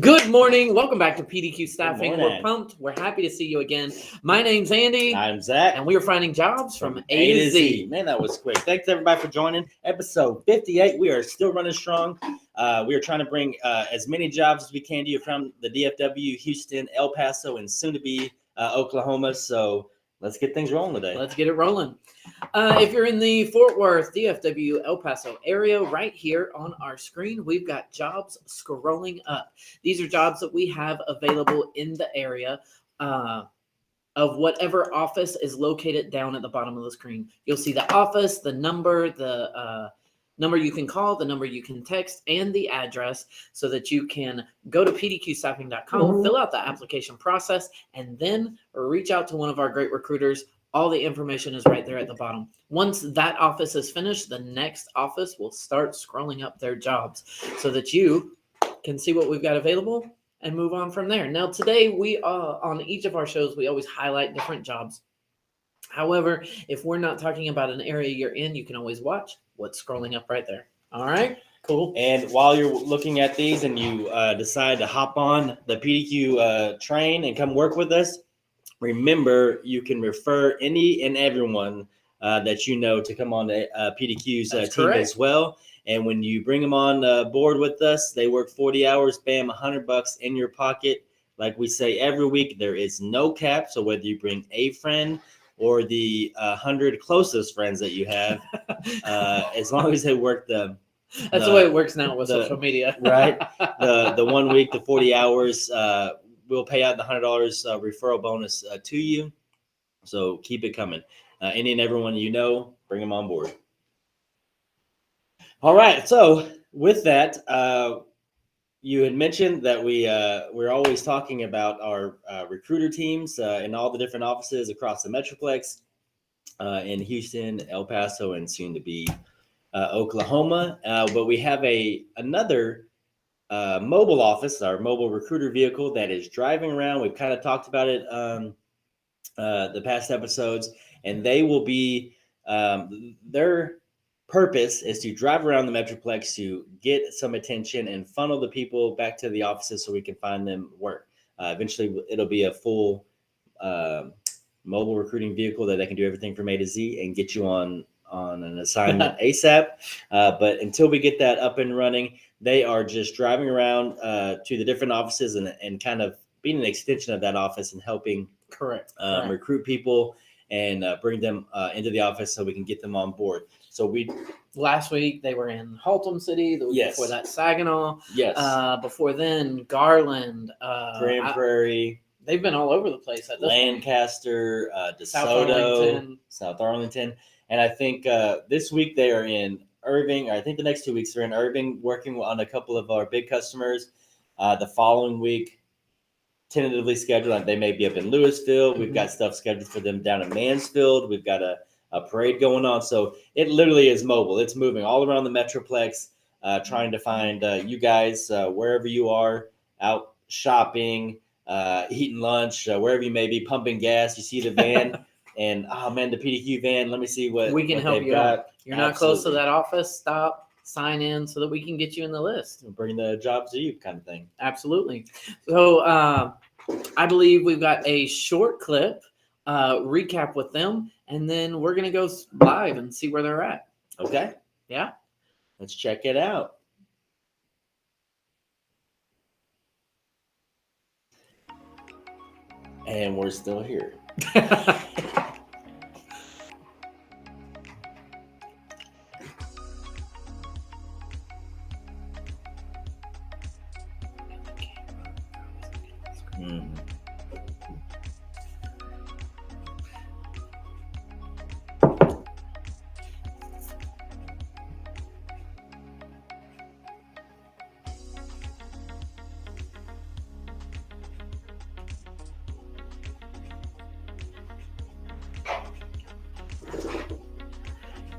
Good morning. Welcome back to PDQ Staffing. We're morning. pumped. We're happy to see you again. My name's Andy, I'm Zach. and we are finding jobs from A to Z. Man, that was quick. Thanks everybody for joining. Episode 58. We are still running strong. We are trying to bring as many jobs as we can to you from the DFW, Houston, El Paso, and soon to be Oklahoma. So let's get things rolling today. Let's get it rolling. If you're in the Fort Worth, DFW, El Paso area, right here on our screen, we've got jobs scrolling up. These are jobs that we have available in the area of whatever office is located down at the bottom of the screen. You'll see the office, the number, the number you can call, the number you can text, and the address so that you can go to pdqstaffing.com, fill out the application process, and then reach out to one of our great recruiters. All the information is right there at the bottom. Once that office is finished, the next office will start scrolling up their jobs so that you can see what we've got available and move on from there. Now, today, on each of our shows, we always highlight different jobs. However, if we're not talking about an area you're in, you can always watch what's scrolling up right there. All right, cool. And while you're looking at these and you decide to hop on the PDQ train and come work with us, remember you can refer any and everyone that you know to come on to PDQ's team correct. as well. And when you bring them on board with us, they work 40 hours, bam, $100 in your pocket. Like we say every week, there is no cap. So whether you bring a friend or the 100 closest friends that you have, as long as they work That's the way it works now with social media. Right. The 1 week, the 40 hours, we'll pay out the $100 referral bonus to you. So keep it coming. Any and everyone you know, bring them on board. All right. So with that, you had mentioned that we're always talking about our recruiter teams in all the different offices across the Metroplex in Houston, El Paso, and soon to be Oklahoma. But we have another mobile office, our mobile recruiter vehicle that is driving around. We've kind of talked about it the past episodes, and they will be their purpose is to drive around the Metroplex to get some attention and funnel the people back to the offices so we can find them work. Eventually, it'll be a full mobile recruiting vehicle that can do everything from A to Z and get you on an assignment ASAP. But until we get that up and running, they are just driving around to the different offices and kind of being an extension of that office and helping Correct. recruit people and bring them into the office so we can get them on board. So last week they were in Haltom City. The week Yes. before that, Saginaw. Yes. Before then, Garland. Grand Prairie. They've been all over the place. At this Lancaster, DeSoto, South Arlington. And I think this week they are in Irving. Or I think the next 2 weeks they're in Irving working on a couple of our big customers. The following week, tentatively scheduled, they may be up in Louisville. We've got stuff scheduled for them down in Mansfield. We've got a parade going on. So it literally is mobile. It's moving all around the Metroplex, trying to find you guys wherever you are, out shopping, eating lunch, wherever you may be, pumping gas. You see the van and, oh man, the PDQ van. Let me see what we can what help they've you got. out. You're not close to that office. Stop, sign in so that we can get you in the list. Bring the jobs to you kind of thing. Absolutely. So I believe we've got a short clip recap with them, and then we're going to go live and see where they're at. Okay. Yeah. Let's check it out. And we're still here.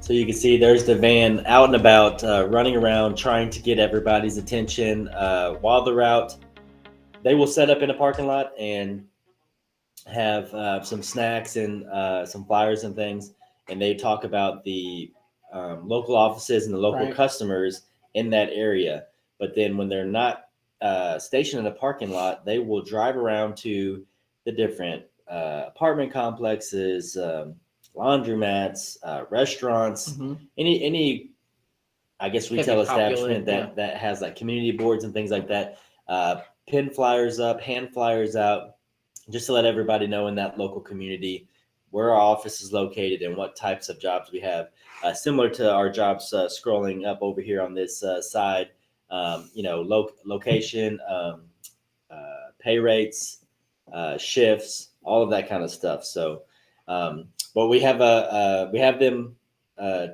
So you can see there's the van out and about, running around, trying to get everybody's attention. While they're out, they will set up in a parking lot and have some snacks and some flyers and things. And they talk about the local offices and the local Right. customers in that area. But then when they're not stationed in a parking lot, they will drive around to the different apartment complexes, laundromats, restaurants, any I guess retail establishment that has like community boards and things like that. Pin flyers up, hand flyers out, just to let everybody know in that local community where our office is located and what types of jobs we have. Similar to our jobs scrolling up over here on this side, location, pay rates, shifts, all of that kind of stuff. So, but we have them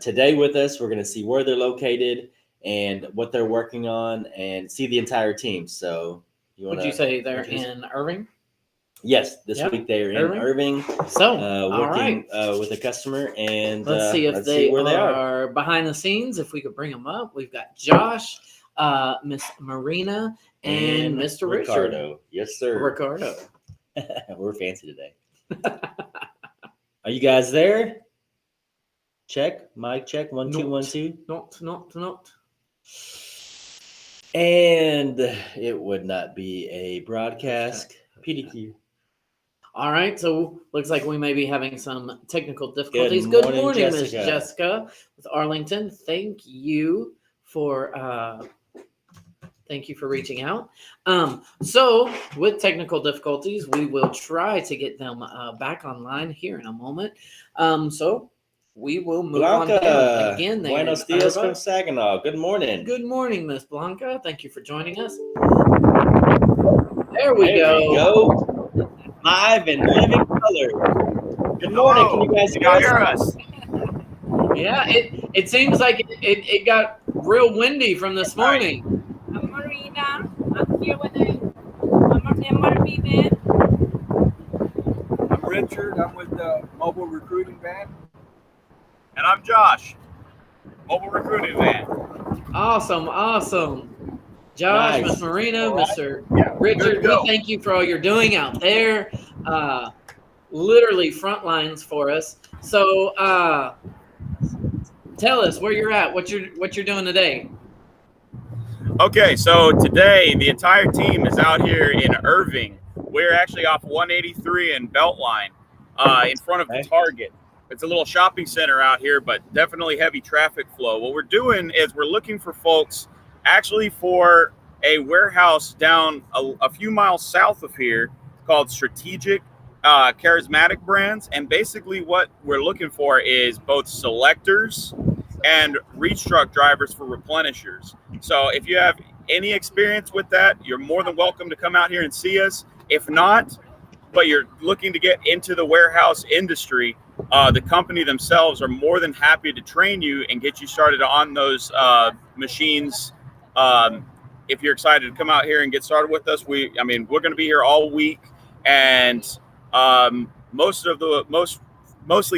today with us. We're going to see where they're located and what they're working on, and see the entire team. So, would you say they're in Irving? Yes, this week they are in Irving. So, working with a customer, and let's see if they are behind the scenes. If we could bring them up, we've got Josh, Miss Marina, and Mr. Ricardo. Richard. Yes, sir. Ricardo. We're fancy today. Are you guys there? Check. Mic check. 1 2 1 2. Not. And it would not be a broadcast. PDQ. All right, so looks like we may be having some technical difficulties. Good morning, morning, Miss Jessica with Arlington. Thank you for reaching out. So with technical difficulties, we will try to get them back online here in a moment. So we will move on again. Buenos dias from Saginaw. Good morning. Good morning, Miss Blanca. Thank you for joining us. There we go. Live and living color. Good morning. Can you guys hear us? Yeah, it seems like it got real windy from this morning. I'm Marina. I'm here with the MRB van. I'm Richard. I'm with the mobile recruiting van. And I'm Josh, mobile recruiting van. Awesome. Josh, Miss Marina, Mr. Richard, we thank you for all you're doing out there. Literally front lines for us. So tell us where you're at, what you're doing today. Okay, so today the entire team is out here in Irving. We're actually off 183 and Beltline in front of the Target. It's a little shopping center out here, but definitely heavy traffic flow. What we're doing is we're looking for folks actually for a warehouse down a few miles south of here called Strategic Charismatic Brands. And basically what we're looking for is both selectors and reach truck drivers for replenishers. So if you have any experience with that, you're more than welcome to come out here and see us. If not, but you're looking to get into the warehouse industry, the company themselves are more than happy to train you and get you started on those machines. If you're excited to come out here and get started with us, we're going to be here all week, and mostly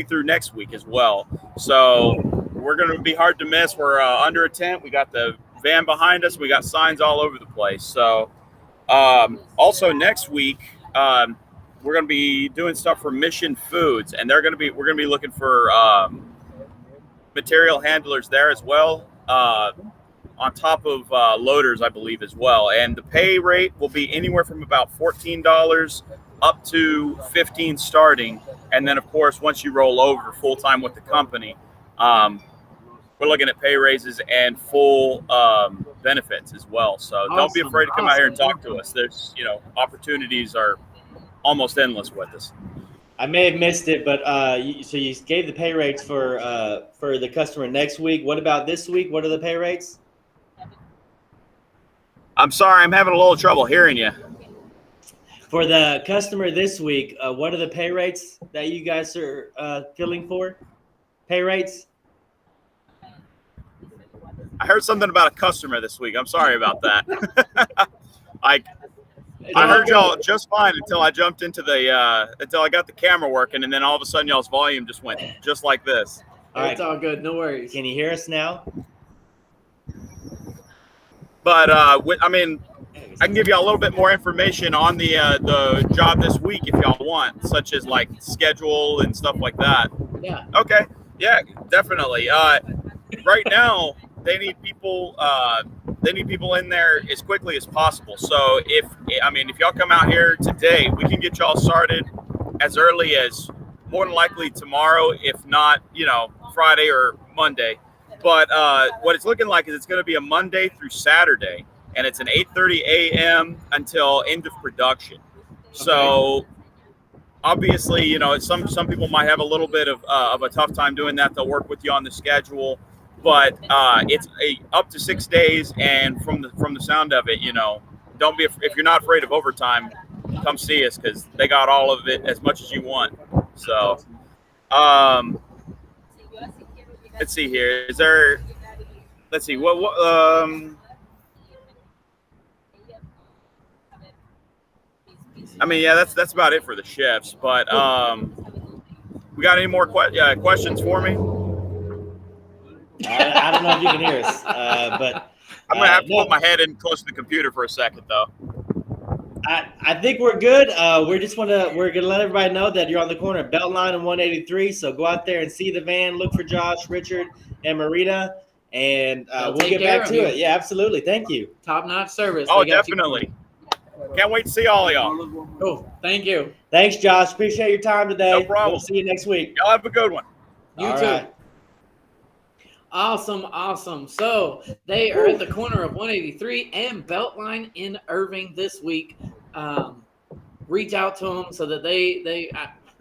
through next week as well. So we're going to be hard to miss. We're under a tent. We got the van behind us. We got signs all over the place. So also next week, we're going to be doing stuff for Mission Foods, and we're going to be looking for material handlers there as well, on top of loaders, I believe, as well. And the pay rate will be anywhere from about $14 up to $15 starting. And then, of course, once you roll over full time with the company, we're looking at pay raises and full benefits as well. So don't be afraid to come out here and talk to us. There's, opportunities are almost endless with us. I may have missed it, but so you gave the pay rates for the customer next week. What about this week? What are the pay rates? I'm sorry, I'm having a little trouble hearing you. For the customer this week, what are the pay rates that you guys are filling for? Pay rates? I heard something about a customer this week. I'm sorry about that. I heard y'all just fine until I jumped into until I got the camera working, and then all of a sudden y'all's volume just went just like this. It's all good, no worries. Can you hear us now? But I can give you a little bit more information on the job this week if y'all want, such as like schedule and stuff like that. Yeah. Okay. Yeah, definitely. Right now they need people they need people in there as quickly as possible. So if y'all come out here today, we can get y'all started as early as more than likely tomorrow, if not, Friday or Monday. But what it's looking like is it's going to be a Monday through Saturday, and it's an 8:30 a.m. until end of production. So obviously, some people might have a little bit of a tough time doing that. They'll work with you on the schedule, but it's up to 6 days. And from the sound of it, don't be if you're not afraid of overtime, come see us because they got all of it as much as you want. So, let's see here. Let's see what that's about it for the shifts. But we got any more questions for me? I don't know if you can hear us, but I'm gonna have to put my head in close to the computer for a second, though. I think we're good. We're gonna let everybody know that you're on the corner of Beltline and 183. So go out there and see the van. Look for Josh, Richard, and Marina, and we'll get back to it. Yeah, absolutely. Thank you. Top-notch service. Oh, definitely. Can't wait to see all of y'all. Oh, thank you. Thanks, Josh. Appreciate your time today. No problem. We'll see you next week. Y'all have a good one. You All too. right. Awesome. So they are at the corner of 183 and Beltline in Irving this week. Reach out to them so that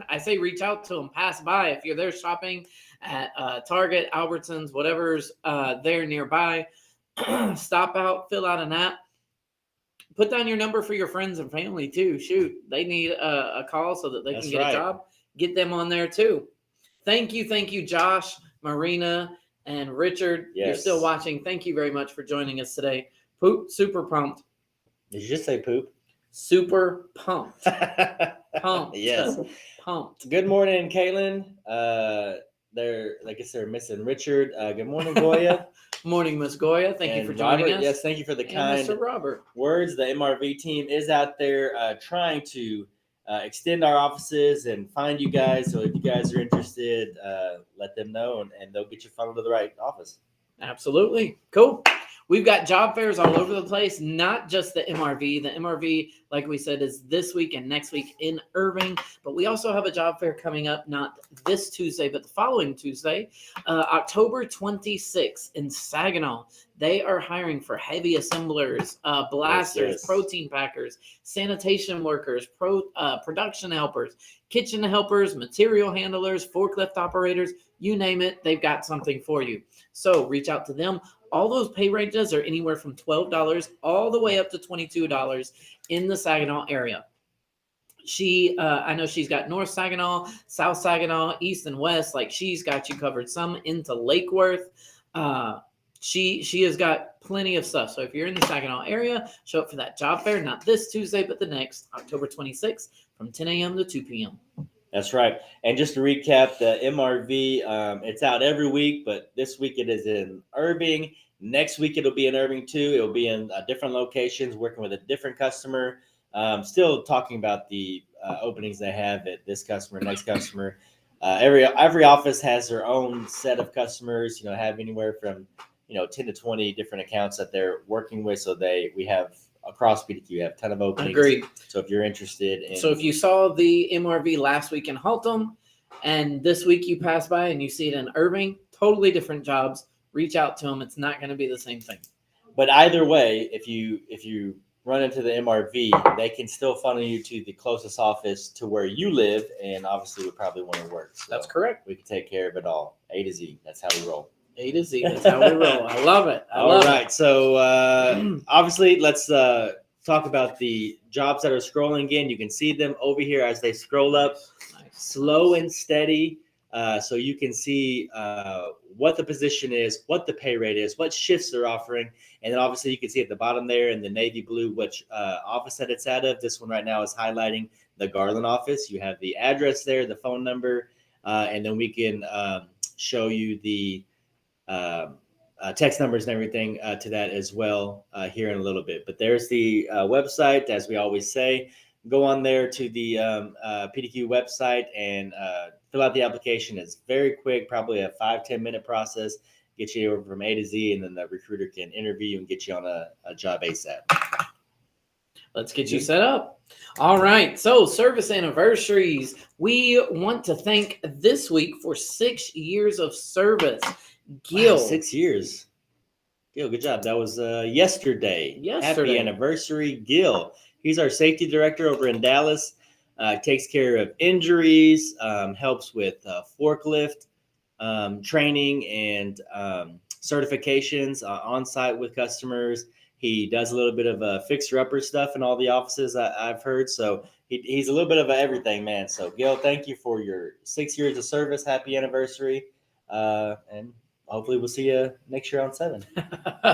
I say reach out to them. Pass by if you're there shopping at Target, Albertsons, whatever's there nearby. Stop out, fill out an app. Put down your number for your friends and family too. Shoot, they need a call so that they can get a job. Get them on there too. Thank you, Josh, Marina, and Richard. Yes. You're still watching. Thank you very much for joining us today. Poop, super pumped. Did you just say poop? Super pumped. Pumped. Yes. Pumped. Good morning, Caitlin. I guess they're missing Richard. Good morning, Goya. Morning, Miss Goya. Thank you for joining Robert, us. Yes, thank you for the And kind Mr. Robert. words. The MRV team is out there trying to extend our offices and find you guys. So if you guys are interested, let them know and they'll get you funneled to the right office. Absolutely. Cool. We've got job fairs all over the place, not just the MRV. The MRV, like we said, is this week and next week in Irving. But we also have a job fair coming up, not this Tuesday, but the following Tuesday, October 26th in Saginaw. They are hiring for heavy assemblers, blasters, Yes. protein packers, sanitation workers, production helpers, kitchen helpers, material handlers, forklift operators, you name it, they've got something for you. So reach out to them. All those pay ranges are anywhere from $12 all the way up to $22 in the Saginaw area. I know she's got North Saginaw, South Saginaw, East and West. Like she's got you covered. Some into Lake Worth. She has got plenty of stuff. So if you're in the Saginaw area, show up for that job fair. Not this Tuesday, but the next, October 26th, from 10 a.m. to 2 p.m. That's right. And just to recap, the MRV, it's out every week, but this week it is in Irving. Next week it'll be in Irving too. It'll be in different locations, working with a different customer. Still talking about the openings they have at this customer, next customer. Every office has their own set of customers. Have anywhere from 10 to 20 different accounts that they're working with. So we have across PDQ, we have a ton of openings. Agreed. So if you're interested So if you saw the MRV last week in Haltom and this week you pass by and you see it in Irving, totally different jobs. Reach out to them. It's not going to be the same thing. But either way, if you run into the MRV, they can still funnel you to the closest office to where you live, and obviously would probably want to work. So That's correct. we can take care of it all. A to Z. That's how we roll. A to Z. That's how we roll. I love it. All right. So obviously, let's talk about the jobs that are scrolling again. You can see them over here as they scroll up, slow and steady. So you can see what the position is, what the pay rate is, what shifts they're offering. And then obviously you can see at the bottom there in the navy blue which office that it's out of. This one right now is highlighting the Garland office. You have the address there, the phone number, and then we can show you the text numbers and everything to that as well here in a little bit. But there's the website, as we always say. Go on there to the PDQ website and fill out the application. It's very quick, probably a 5-10 minute process. get you over from A to Z, and then the recruiter can interview you and get you on a job ASAP. Let's get you set up. All right. So, service anniversaries. We want to thank this week for 6 years of service. Gil. Wow, 6 years. Gil, good job. That was yesterday. Happy anniversary, Gil. He's our safety director over in Dallas. Takes care of injuries, helps with forklift training and certifications on site with customers. He does a little bit of fixer-upper stuff in all the offices I've heard. So he's a little bit of everything, man. So, Gil, thank you for your 6 years of service. Happy anniversary. And hopefully we'll see you next year on 7.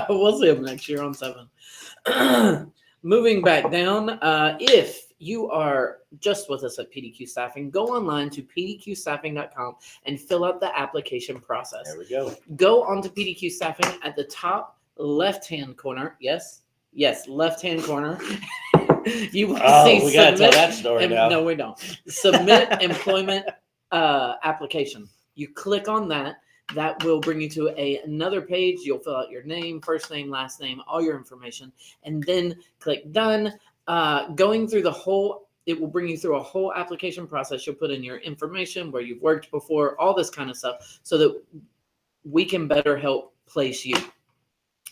We'll see him next year on 7. Moving back down, if you are just with us at PDQ Staffing, go online to pdqstaffing.com and fill out the application process. There we go. Go onto PDQ Staffing at the top left-hand corner. Yes, left-hand corner. You will see. We gotta tell that story now. No, we don't. Submit employment application. You click on that. That will bring you to another page. You'll fill out your name, first name, last name, all your information, and then click done. Going through it will bring you through a whole application process. You'll put in your information, where you've worked before, all this kind of stuff, so that we can better help place you.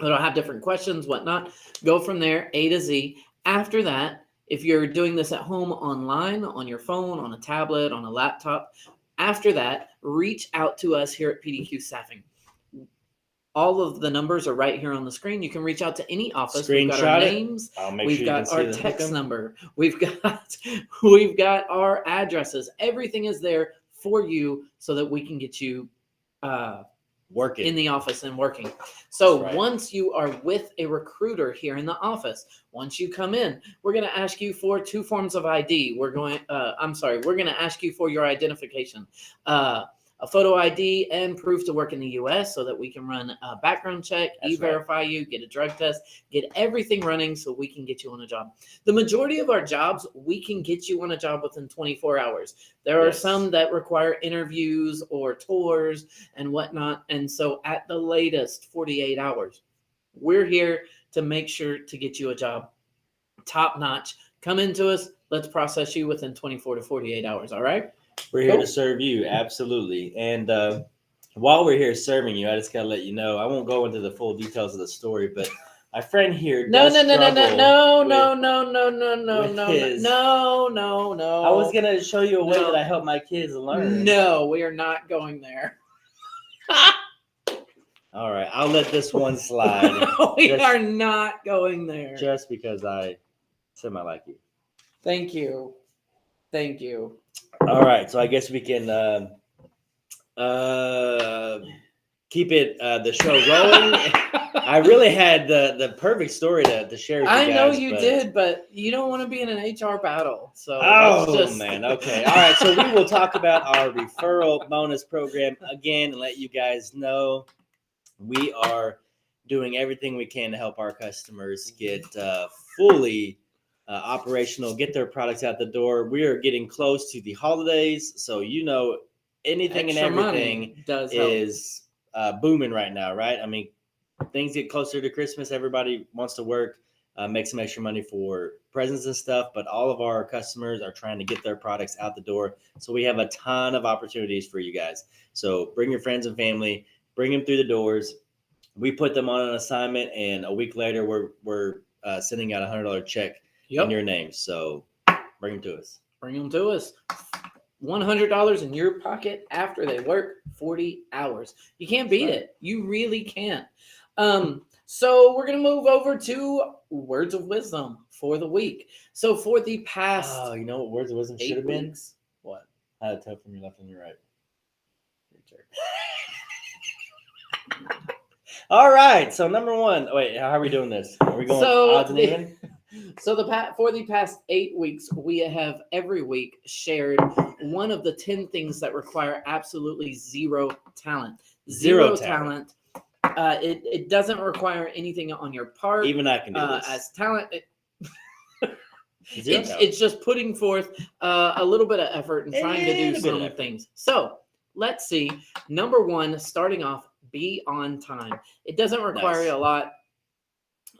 It'll have different questions, whatnot. Go from there, A to Z. After that, if you're doing this at home online, on your phone, on a tablet, on a laptop, after that, reach out to us here at PDQ Staffing. All of the numbers are right here on the screen. You can reach out to any office. We've got our names. We've got our text number. We've got our addresses. Everything is there for you so that we can get you working in the office and working. So once you are with a recruiter here in the office, once you come in, we're going to ask you for 2 forms of ID. We're going to ask you for your identification, a photo ID and proof to work in the U.S. so that we can run a background check, e-verify you, get a drug test, get everything running so we can get you on a job. The majority of our jobs, we can get you on a job within 24 hours. There are some that require interviews or tours and whatnot. And so at the latest, 48 hours. We're here to make sure to get you a job. Top notch. Come into us. Let's process you within 24 to 48 hours. All right? We're here to serve you, absolutely. And while we're here serving you, I just gotta let you know, I won't go into the full details of the story, but my friend here No. I was gonna show you a way that I help my kids learn. No, we are not going there. All right, I'll let this one slide. We are not going there. Just because I semi-like you. Thank you. All right, so I guess we can keep it the show rolling. I really had the perfect story to share with you guys. I know you did, but you don't want to be in an HR battle. So man, okay. All right, so we will talk about our referral bonus program again and let you guys know we are doing everything we can to help our customers get fully operational, get their products out the door. We are getting close to the holidays, so anything extra and everything is booming right now, right? I mean, things get closer to Christmas. Everybody wants to work, make some extra money for presents and stuff, but all of our customers are trying to get their products out the door. So we have a ton of opportunities for you guys. So bring your friends and family, bring them through the doors. We put them on an assignment, and a week later, we're sending out a $100 check in your name. So bring them to us. $100 in your pocket after they work 40 hours. You can't beat it. You really can't. So we're going to move over to words of wisdom for the week. So for the past... Oh, you know what words of wisdom should have been? What? How to tell from your left and your right. All right. So number 1. Wait, how are we doing this? Are we going odds and even? So for the past 8 weeks, we have every week shared one of the 10 things that require absolutely zero talent. Zero talent. It doesn't require anything on your part. Even I can do this. As talent. It's just putting forth a little bit of effort and trying to do some things. So let's see. Number 1, starting off, Be on time. It doesn't require Nice. a lot.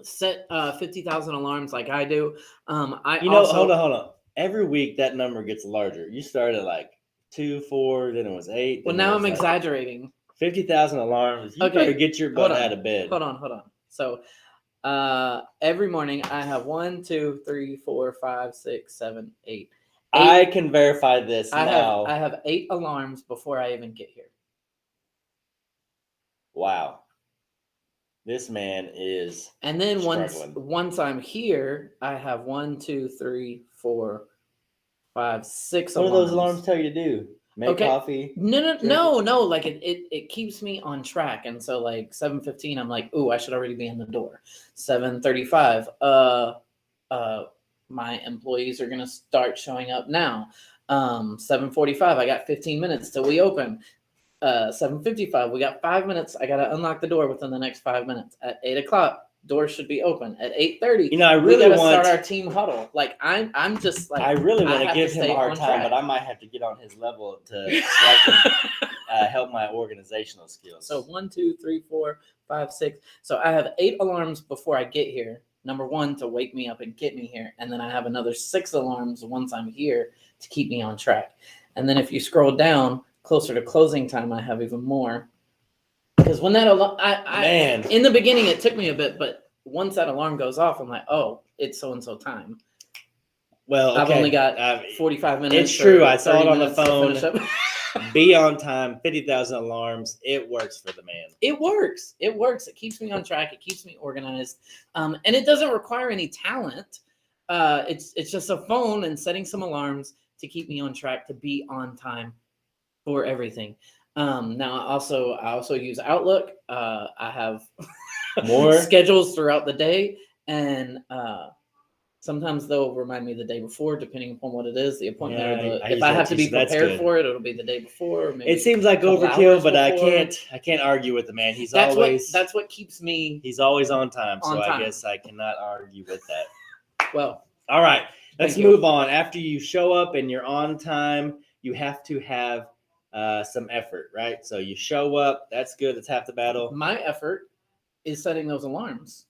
Set 50,000 alarms like I do. Hold on. Every week that number gets larger. You started at like 2, 4, then it was 8. Well, then it now was I'm like exaggerating. 50,000 alarms. You Okay, better get your butt hold on. out of bed. Hold on. So every morning I have 1, 2, 3, 4, 5, 6, 7, 8. I can verify this I now. have 8 alarms before I even get here. Wow. This man is And then struggling. once I'm here, I have 1, 2, 3, 4, 5, 6 What do alarms. those alarms tell you to do? Make coffee? No. Like it keeps me on track. And so like 7:15, I'm like, ooh, I should already be in the door. 7:35, my employees are gonna start showing up now. 7:45, I got 15 minutes till we open. 7:55, we got 5 minutes. I gotta unlock the door within the next 5 minutes. At 8 o'clock, doors should be open. At 8:30, I we really gotta want start our team huddle. Like I'm just like I really want to have give to him stay a hard on time, track. but I might have to get on his level so I can help my organizational skills. So 1, 2, 3, 4, 5, 6. So I have 8 alarms before I get here. Number 1 to wake me up and get me here, and then I have another 6 alarms once I'm here to keep me on track. And then if you scroll down closer to closing time, I have even more. Because when that alarm, Man. in the beginning it took me a bit, but once that alarm goes off, I'm like, oh, it's so and so time. Well, I've okay. only got 45 minutes. It's true. or I saw it 30 on the minutes to phone. finish up. Be on time. 50,000 alarms. It works for the man. It works. It keeps me on track. It keeps me organized. And it doesn't require any talent. It's just a phone and setting some alarms to keep me on track to be on time for everything. Now I also use Outlook. I have More schedules throughout the day, and sometimes they'll remind me the day before, depending upon what it is, the appointment. Yeah, If I have to be that's prepared good. for it, it'll be the day before. Or maybe It seems like a couple overkill, hours but before. I can't argue with the man. That's what keeps me. He's always on time, so On time. I guess I cannot argue with that. Well, All right, let's Thank you. move on. After you show up and you're on time, you have to have some effort, right? So you show up. That's good. That's half the battle. my effort is setting those alarms.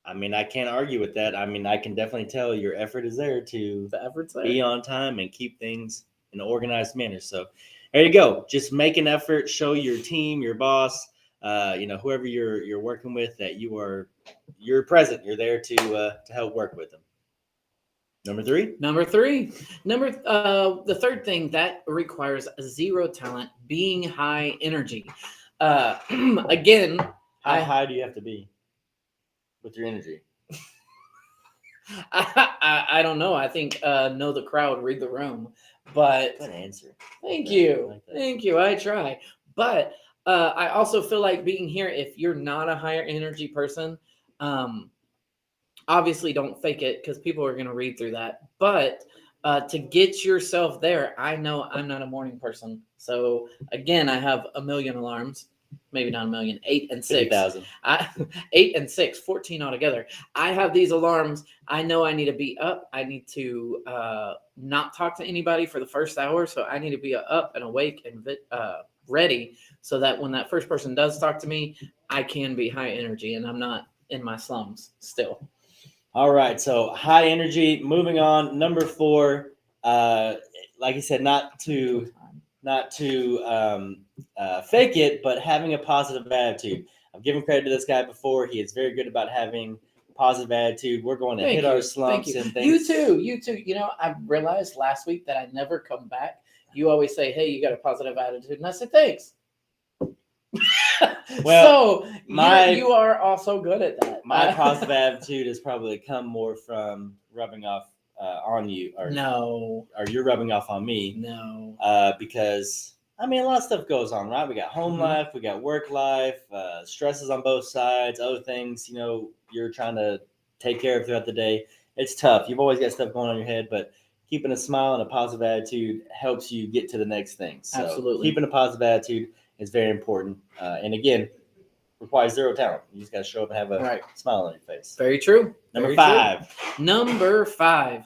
I mean, I can't argue with that. I mean, I can definitely tell your effort is there to The effort's there. be on time and keep things in an organized manner. So there you go. Just make an effort. Show your team, your boss, whoever you're working with, that you're present. You're there to help work with them. Number 3. The third thing that requires 0 talent, being high energy. Again, How high do you have to be with your energy? I don't know. I think know the crowd, read the room. But Good answer. thank I you. like that. Thank you. I try. But I also feel like being here, if you're not a higher energy person, obviously don't fake it, because people are going to read through that. But to get yourself there, I know I'm not a morning person. So again, I have a million alarms. Maybe not a million, 8 and 6. 50,000. 8 and 6, 14 altogether. I have these alarms. I know I need to be up. I need to not talk to anybody for the first hour. So I need to be up and awake and ready, so that when that first person does talk to me, I can be high energy and I'm not in my slums still. All right, so high energy. Moving on, number 4. Like I said, not to fake it, but having a positive attitude. I've given credit to this guy before. He is very good about having positive attitude. We're going to hit our slumps and things. You too. I realized last week that I never come back. You always say, "Hey, you got a positive attitude," and I said, "Thanks." Well, so you are also good at that. My positive attitude has probably come more from rubbing off on you, or you're rubbing off on me. No, because I mean, a lot of stuff goes on, right? We got home life, we got work life, stresses on both sides, other things, you're trying to take care of throughout the day. It's tough. You've always got stuff going on in your head, but keeping a smile and a positive attitude helps you get to the next thing. So absolutely. Keeping a positive attitude is very important. And again, requires 0 talent. You just got to show up and have a smile on your face. Very true. Number 5. Number 5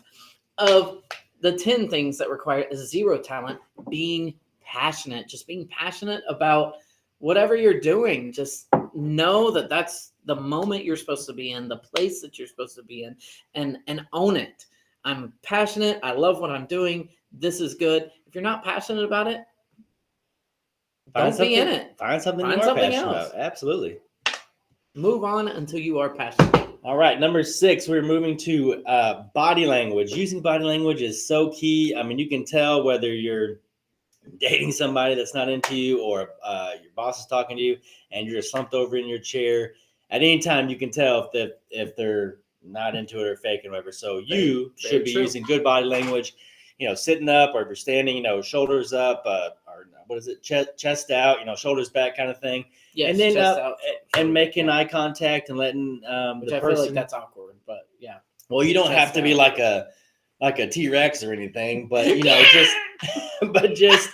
of the 10 things that require 0 talent, being passionate. Just being passionate about whatever you're doing, just know that that's the moment you're supposed to be in, the place that you're supposed to be in, and own it. I'm passionate. I love what I'm doing. This is good. If you're not passionate about it, don't be in it. Find something Find you are something passionate else. about. Absolutely. Move on until you are passionate. All right, number 6, we're moving to body language. Using body language is so key. I mean, you can tell whether you're dating somebody that's not into you, or your boss is talking to you and you're just slumped over in your chair. At any time, you can tell if they're not into it or faking or whatever. So you should be using good body language. Sitting up, or if you're standing, shoulders up, or what is it, chest out, shoulders back, kind of thing. Yes, and then chest out, and making eye contact and letting which the I person. feel like that's awkward, but yeah. Well, you don't chest have to be out. like a T-Rex or anything, but just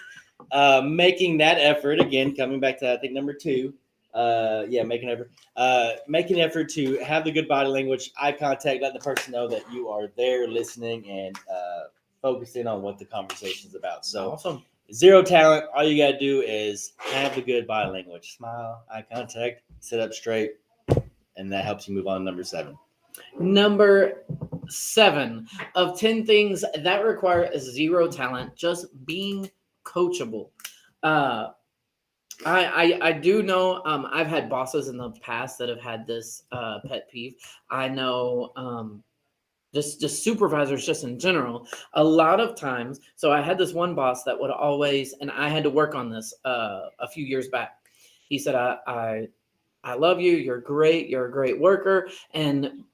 making that effort. Again, coming back to I think number 2. Making an effort to have the good body language, eye contact, let the person know that you are there listening and focusing on what the conversation is about. So Awesome. Zero talent. All you got to do is have the good body language, smile, eye contact, sit up straight, and that helps you move on to number 7. Number 7 of 10 things that require zero talent, just being coachable. I do know I've had bosses in the past that have had this pet peeve. I know just supervisors just in general. A lot of times, so I had this one boss that would always, and I had to work on this a few years back. He said, I love you. You're great. You're a great worker. And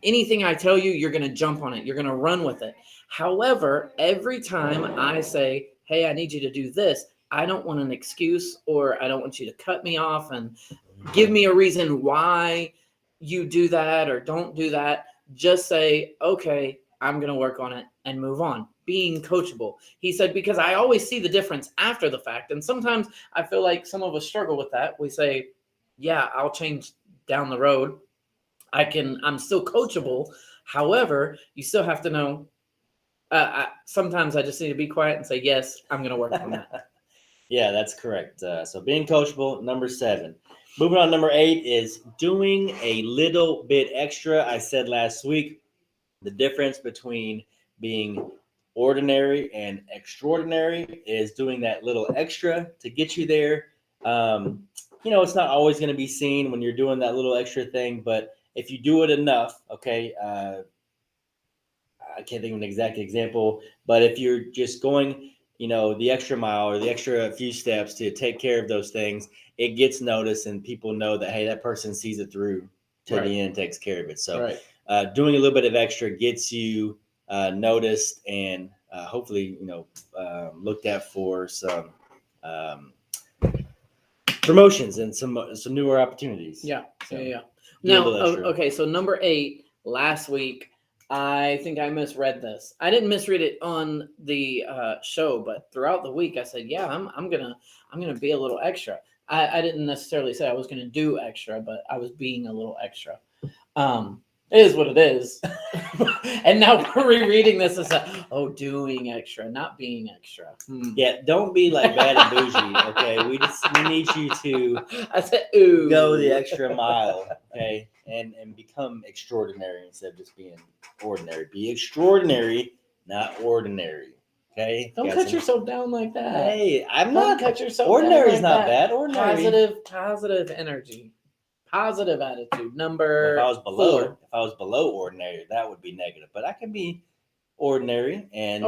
anything I tell you, you're going to jump on it. You're going to run with it. However, every time I say, hey, I need you to do this, I don't want an excuse, or I don't want you to cut me off and give me a reason why you do that or don't do that. Just say, okay, I'm going to work on it and move on. Being coachable. He said, because I always see the difference after the fact. And sometimes I feel like some of us struggle with that. We say, yeah, I'll change down the road. I'm still coachable. However, you still have to know, sometimes I just need to be quiet and say, yes, I'm going to work on that. Yeah, that's correct. So being coachable, number 7. Moving on, number 8 is doing a little bit extra. I said last week, the difference between being ordinary and extraordinary is doing that little extra to get you there. It's not always going to be seen when you're doing that little extra thing, but if you do it enough, okay, I can't think of an exact example, but if you're just going, the extra mile or the extra few steps to take care of those things, it gets noticed and people know that, hey, that person sees it through to the end, takes care of it. So doing a little bit of extra gets you noticed and hopefully, looked at for some promotions and some newer opportunities. Yeah. So, yeah. Now, okay, so number 8, last week, I think I misread this. I didn't misread it on the show, but throughout the week, I said, "Yeah, I'm gonna be a little extra." I didn't necessarily say I was gonna do extra, but I was being a little extra. It is what it is. And now we're rereading this as doing extra, not being extra. Yeah, don't be like bad and bougie. Okay, we need you to I said, ooh, go the extra mile. Okay, and become extraordinary instead of just being ordinary. Be extraordinary, not ordinary. Okay, don't cut yourself down like that. Hey, I'm don't not. Cut yourself Ordinary down is like not that. bad. Ordinary. Positive energy. Positive attitude. Number if I was 4. below ordinary, that would be negative. But I can be ordinary and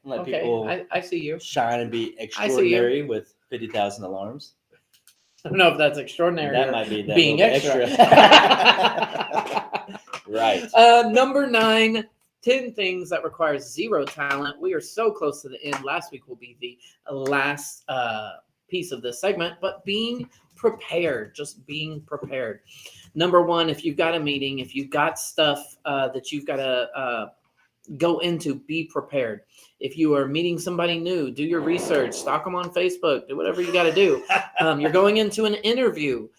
let people I see you shine and be extraordinary with 50,000 alarms. I don't know if that's extraordinary. That might be that being extra. Right. Number 9, 10 things that require zero talent. We are so close to the end. Last week will be the last piece of this segment, but being prepared, just being prepared. Number 1, if you've got a meeting, if you've got stuff that you've got to go into, be prepared. If you are meeting somebody new, do your research, stalk them on Facebook, do whatever you got to do. You're going into an interview.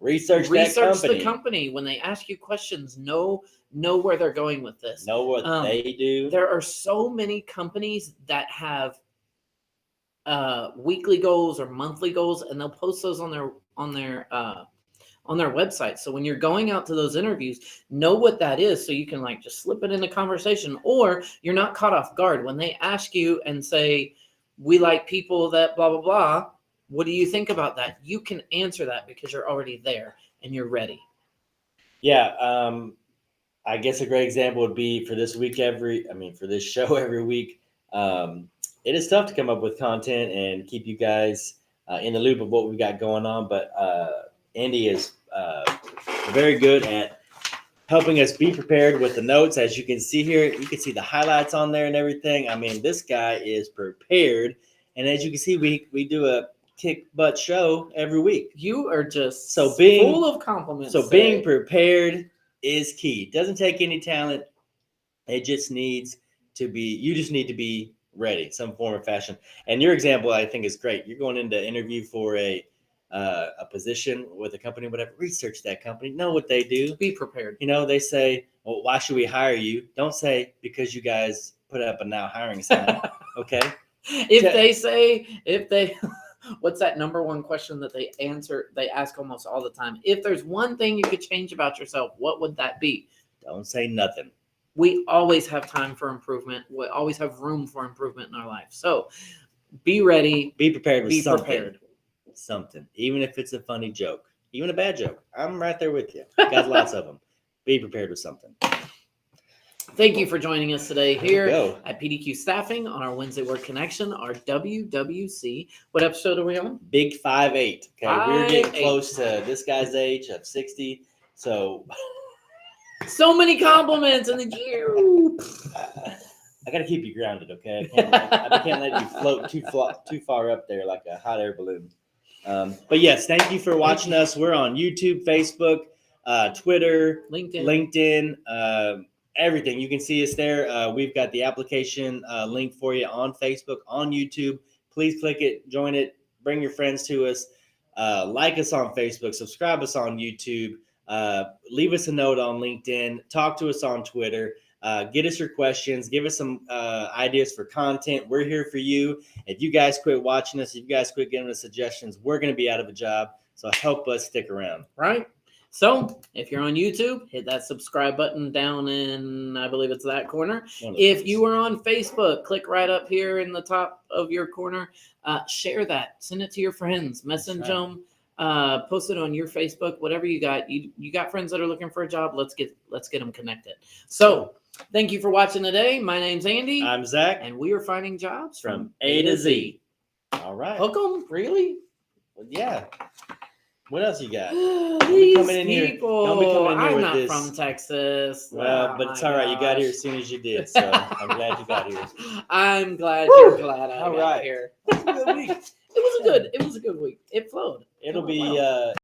Research the company. When they ask you questions, know where they're going with this. Know what they do. There are so many companies that have weekly goals or monthly goals, and they'll post those on their website. So when you're going out to those interviews, know what that is, so you can like just slip it in a conversation, or you're not caught off guard when they ask you and say, we like people that blah blah blah. What do you think about that? You can answer that because you're already there and you're ready. Yeah, I guess a great example would be for this week for this show every week. It is tough to come up with content and keep you guys in the loop of what we've got going on, but Andy is very good at helping us be prepared with the notes. As you can see here, you can see the highlights on there and everything. I mean, this guy is prepared, and as you can see, we do a kick butt show every week. You are just being full of compliments. So being prepared is key. It doesn't take any talent. It just needs to be. You just need to be ready, some form or fashion. And your example, I think, is great. You're going into interview for a position with a company, whatever. Research that company. Know what they do. Be prepared. You know, they say, "Well, why should we hire you?" Don't say because you guys put up a now hiring sign. Okay. If they what's that number one question that they ask almost all the time? If there's one thing you could change about yourself, what would that be? Don't say nothing. We always have time for improvement. We always have room for improvement in our life. So be ready. Be prepared with Be something. prepared. Something. Even if it's a funny joke. Even a bad joke. I'm right there with you. Got lots of them. Be prepared with something. Thank you for joining us today here Go. at PDQ Staffing on our Wednesday Work Connection, our WWC. What episode are we on? Big 5'8". Okay, we're getting 5'8". close to this guy's age of 60. So many compliments and then you. I got to keep you grounded, okay? I can't let you float too far up there like a hot air balloon. But yes, thank you for watching us. We're on YouTube, Facebook, Twitter, LinkedIn, everything. You can see us there. We've got the application link for you on Facebook, on YouTube. Please click it, join it, bring your friends to us. Like us on Facebook, subscribe us on YouTube. Leave us a note on LinkedIn. Talk to us on Twitter. Get us your questions. Give us some ideas for content. We're here for you. If you guys quit watching us, if you guys quit giving us suggestions, we're going to be out of a job. So help us stick around. Right. So if you're on YouTube, hit that subscribe button down in, I believe it's that corner. If you are on Facebook, click right up here in the top of your corner. Share that. Send it to your friends. Message them. Post it on your Facebook. Whatever you got. You got friends that are looking for a job. Let's get them connected. So thank you for watching today. My name's Andy. I'm Zach. And we are finding jobs from A to Z. All right. Hook 'em? Really? Well, yeah. What else you got? These coming in here. people. Don't be coming in here I'm with not this. from Texas. Well, Oh, but it's my all right. You got here gosh. as soon as you did. So I'm glad you got here. I'm glad you're glad I All got right. here. It was a good week. It was a good week. It flowed. It'll Oh, be wow.